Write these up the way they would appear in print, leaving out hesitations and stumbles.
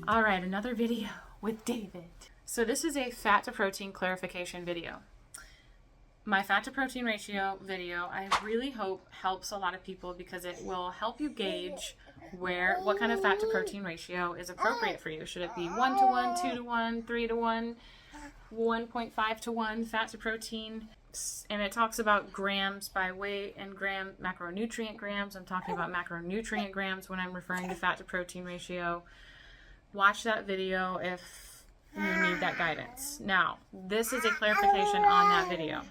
All right, another video with David. So this is a fat to protein clarification video. My fat to protein ratio video, I really hope helps a lot of people because it will help you gauge what kind of fat to protein ratio is appropriate for you. Should it be 1 to 1, 2 to 1, 3 to 1, 1.5 to 1 fat to protein? And it talks about grams by weight and macronutrient grams. I'm talking about macronutrient grams when I'm referring to fat to protein ratio. Watch that video if you need that guidance. Now, this is a clarification on that video.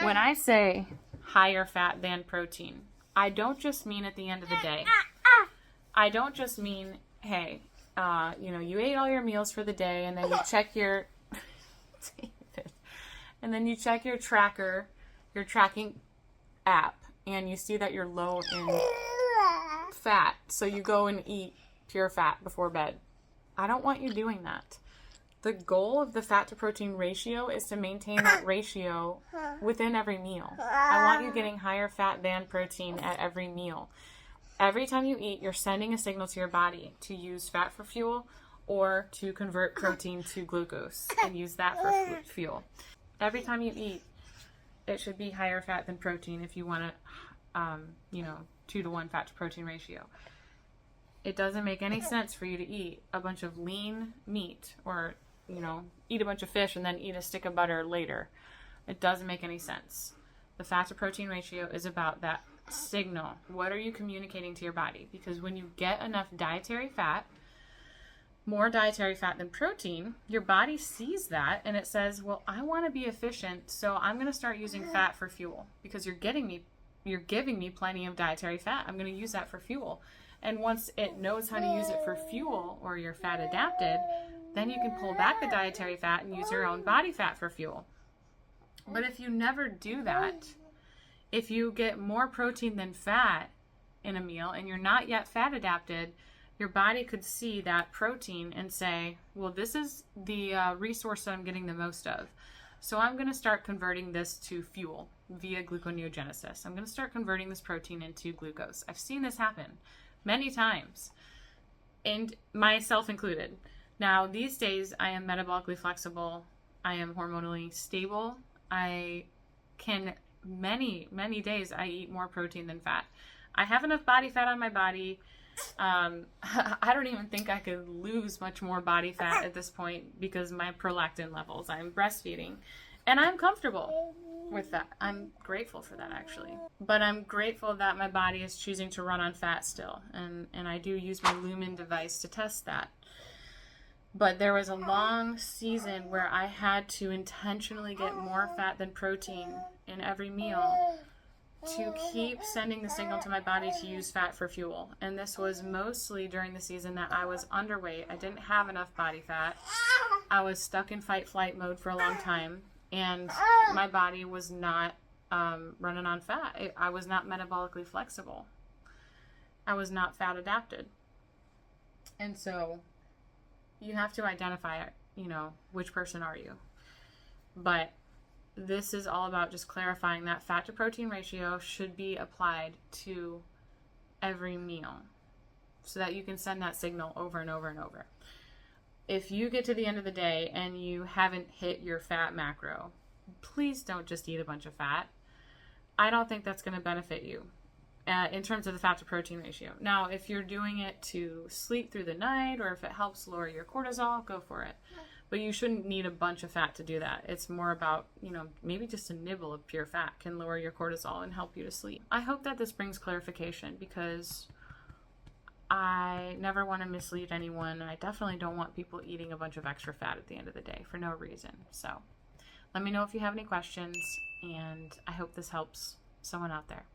When I say higher fat than protein, I don't just mean at the end of the day. I don't just mean, hey, you ate all your meals for the day and then you check your and then you check your tracking app, and you see that you're low in fat, so you go and eat pure fat before bed. I don't want you doing that. The goal of the fat to protein ratio is to maintain that ratio within every meal. I want you getting higher fat than protein at every meal. Every time you eat, you're sending a signal to your body to use fat for fuel or to convert protein to glucose and use that for fuel. Every time you eat, it should be higher fat than protein if you want to, 2 to 1 fat to protein ratio. It doesn't make any sense for you to eat a bunch of lean meat or, eat a bunch of fish and then eat a stick of butter later. It doesn't make any sense. The fat to protein ratio is about that signal. What are you communicating to your body? Because when you get enough dietary fat, more dietary fat than protein, your body sees that and it says, well, I want to be efficient, so I'm going to start using fat for fuel because you're giving me plenty of dietary fat. I'm going to use that for fuel. And once it knows how to use it for fuel, or you're fat adapted, then you can pull back the dietary fat and use your own body fat for fuel. But if you never do that, if you get more protein than fat in a meal and you're not yet fat adapted, your body could see that protein and say, well, this is the resource that I'm getting the most of. So I'm going to start converting this to fuel via gluconeogenesis. I'm going to start converting this protein into glucose. I've seen this happen many times, and myself included. Now, these days, I am metabolically flexible. I am hormonally stable. Many days, I eat more protein than fat. I have enough body fat on my body. I don't even think I could lose much more body fat at this point because my prolactin levels. I'm breastfeeding, and I'm comfortable with that. I'm grateful for that, actually. But I'm grateful that my body is choosing to run on fat still, and I do use my Lumen device to test that. But there was a long season where I had to intentionally get more fat than protein in every meal to keep sending the signal to my body to use fat for fuel. And this was mostly during the season that I was underweight. I didn't have enough body fat. I was stuck in fight-flight mode for a long time, and my body was not running on fat. I was not metabolically flexible. I was not fat adapted. And so you have to identify, which person are you. But this is all about just clarifying that fat to protein ratio should be applied to every meal so that you can send that signal over and over and over. If you get to the end of the day and you haven't hit your fat macro, please don't just eat a bunch of fat. I don't think that's going to benefit you in terms of the fat to protein ratio. Now, if you're doing it to sleep through the night or if it helps lower your cortisol, go for it. But you shouldn't need a bunch of fat to do that. It's more about, maybe just a nibble of pure fat can lower your cortisol and help you to sleep. I hope that this brings clarification because I never want to mislead anyone. I definitely don't want people eating a bunch of extra fat at the end of the day for no reason. So let me know if you have any questions, and I hope this helps someone out there.